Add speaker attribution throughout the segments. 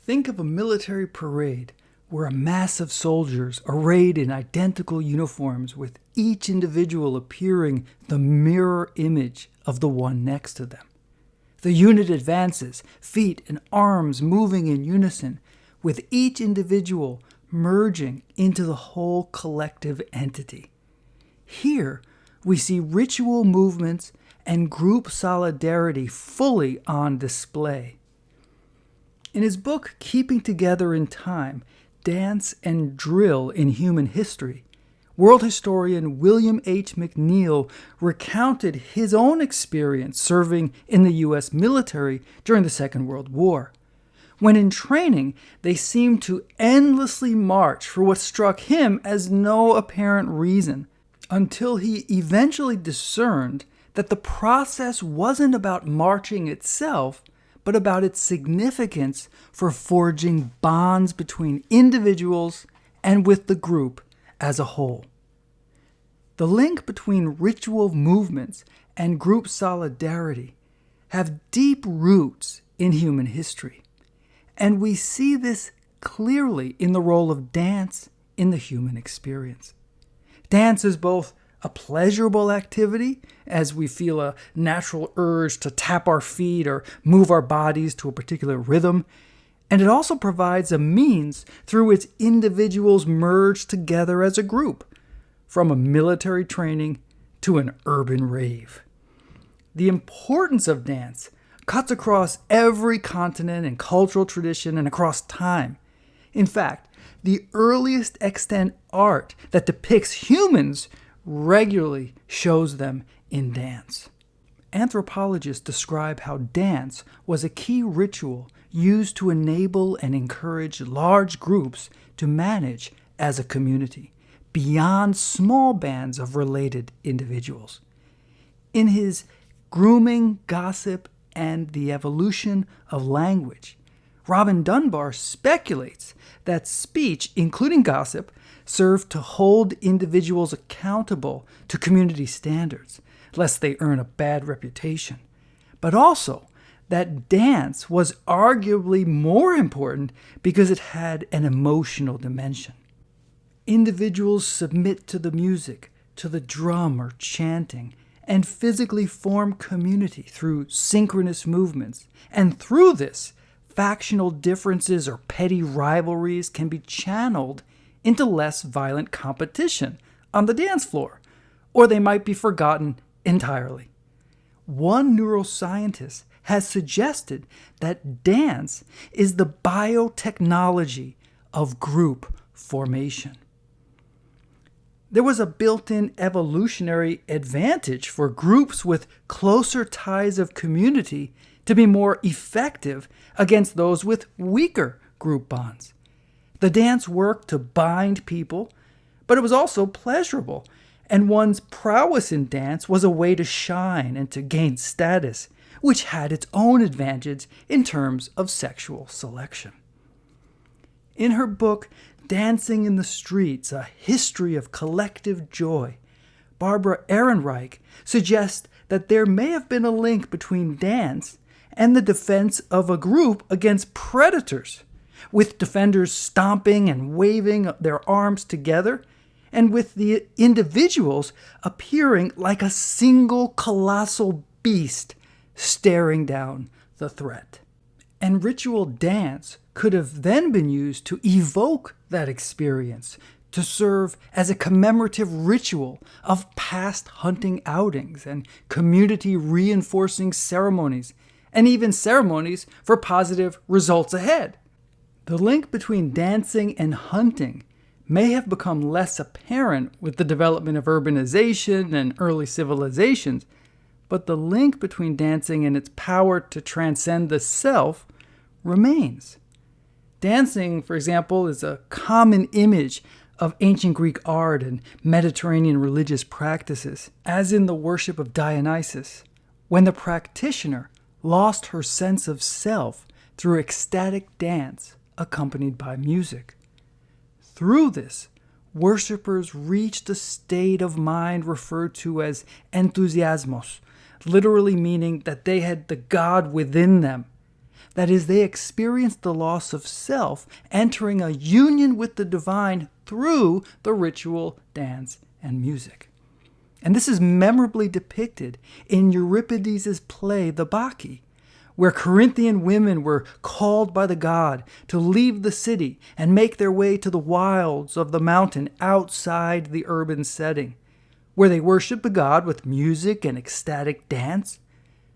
Speaker 1: Think of a military parade where a mass of soldiers arrayed in identical uniforms with each individual appearing the mirror image of the one next to them. The unit advances, feet and arms moving in unison, with each individual merging into the whole collective entity. Here, we see ritual movements and group solidarity fully on display. In his book, Keeping Together in Time, Dance and Drill in Human History, world historian William H. McNeill recounted his own experience serving in the U.S. military during the Second World War. When in training, they seemed to endlessly march for what struck him as no apparent reason, until he eventually discerned that the process wasn't about marching itself, but about its significance for forging bonds between individuals and with the group as a whole. The link between ritual movements and group solidarity have deep roots in human history, and we see this clearly in the role of dance in the human experience. Dance is both a pleasurable activity, as we feel a natural urge to tap our feet or move our bodies to a particular rhythm, and it also provides a means through which individuals merge together as a group, from a military training to an urban rave. The importance of dance cuts across every continent and cultural tradition and across time. In fact, the earliest extant art that depicts humans regularly shows them in dance. Anthropologists describe how dance was a key ritual used to enable and encourage large groups to manage as a community, beyond small bands of related individuals. In his Grooming, Gossip, and the Evolution of Language, Robin Dunbar speculates that speech, including gossip, served to hold individuals accountable to community standards, lest they earn a bad reputation, but also that dance was arguably more important because it had an emotional dimension. Individuals submit to the music, to the drum or chanting, and physically form community through synchronous movements, and through this, factional differences or petty rivalries can be channeled into less violent competition on the dance floor, or they might be forgotten entirely. One neuroscientist has suggested that dance is the biotechnology of group formation. There was a built-in evolutionary advantage for groups with closer ties of community to be more effective against those with weaker group bonds. The dance worked to bind people, but it was also pleasurable, and one's prowess in dance was a way to shine and to gain status, which had its own advantage in terms of sexual selection. In her book, Dancing in the Streets, A History of Collective Joy, Barbara Ehrenreich suggests that there may have been a link between dance and the defense of a group against predators, with defenders stomping and waving their arms together, and with the individuals appearing like a single colossal beast staring down the threat. And ritual dance could have then been used to evoke that experience, to serve as a commemorative ritual of past hunting outings and community reinforcing ceremonies, and even ceremonies for positive results ahead. The link between dancing and hunting may have become less apparent with the development of urbanization and early civilizations, but the link between dancing and its power to transcend the self remains. Dancing, for example, is a common image of ancient Greek art and Mediterranean religious practices, as in the worship of Dionysus, when the practitioner lost her sense of self through ecstatic dance accompanied by music. Through this, worshippers reached a state of mind referred to as enthusiasmos, literally meaning that they had the God within them, That is, they experienced the loss of self, entering a union with the divine through the ritual, dance, and music. And this is memorably depicted in Euripides' play, The Bacchae, where Corinthian women were called by the god to leave the city and make their way to the wilds of the mountain outside the urban setting, where they worship the god with music and ecstatic dance.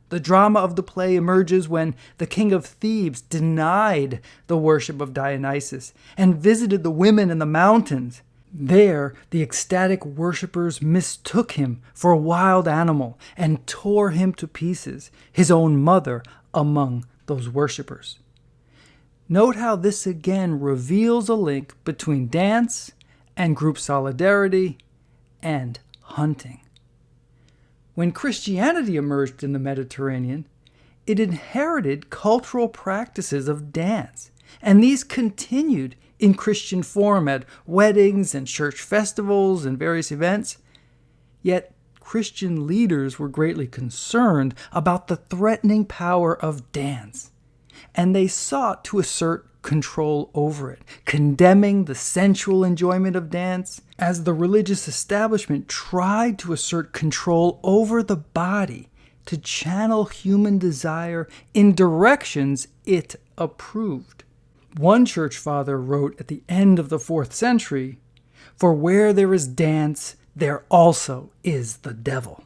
Speaker 1: The drama of the play emerges when the king of Thebes denied the worship of Dionysus and visited the women in the mountains. There, the ecstatic worshippers mistook him for a wild animal and tore him to pieces, his own mother among those worshippers. Note how this again reveals a link between dance and group solidarity and hunting. When Christianity emerged in the Mediterranean, it inherited cultural practices of dance, and these continued in Christian form at weddings and church festivals and various events. Yet Christian leaders were greatly concerned about the threatening power of dance, and they sought to assert control over it, condemning the sensual enjoyment of dance as the religious establishment tried to assert control over the body to channel human desire in directions it approved. One church father wrote at the end of the 4th century, "For where there is dance, there also is the devil."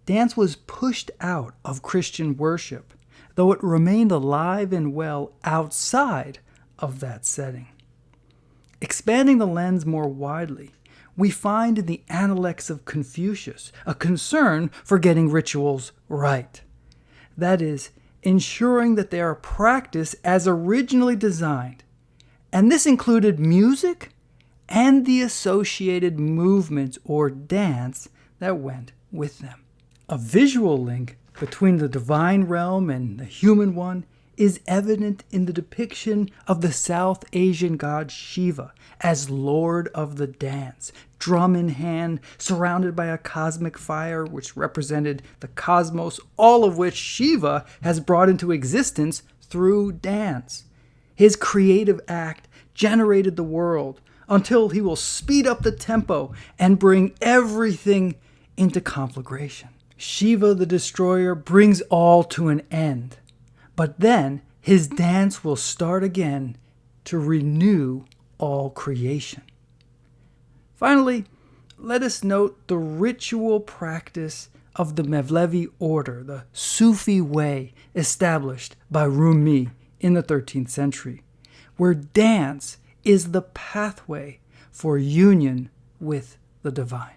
Speaker 1: Dance was pushed out of Christian worship, though it remained alive and well outside of that setting. Expanding the lens more widely, we find in the Analects of Confucius a concern for getting rituals right. That is, ensuring that they are practiced as originally designed. And this included music and the associated movements or dance that went with them. A visual link between the divine realm and the human one is evident in the depiction of the South Asian god Shiva as Lord of the Dance, drum in hand, surrounded by a cosmic fire which represented the cosmos, all of which Shiva has brought into existence through dance. His creative act generated the world until he will speed up the tempo and bring everything into conflagration. Shiva the destroyer brings all to an end, but then his dance will start again to renew all creation. Finally, let us note the ritual practice of the Mevlevi order, the Sufi way established by Rumi in the 13th century, where dance is the pathway for union with the divine.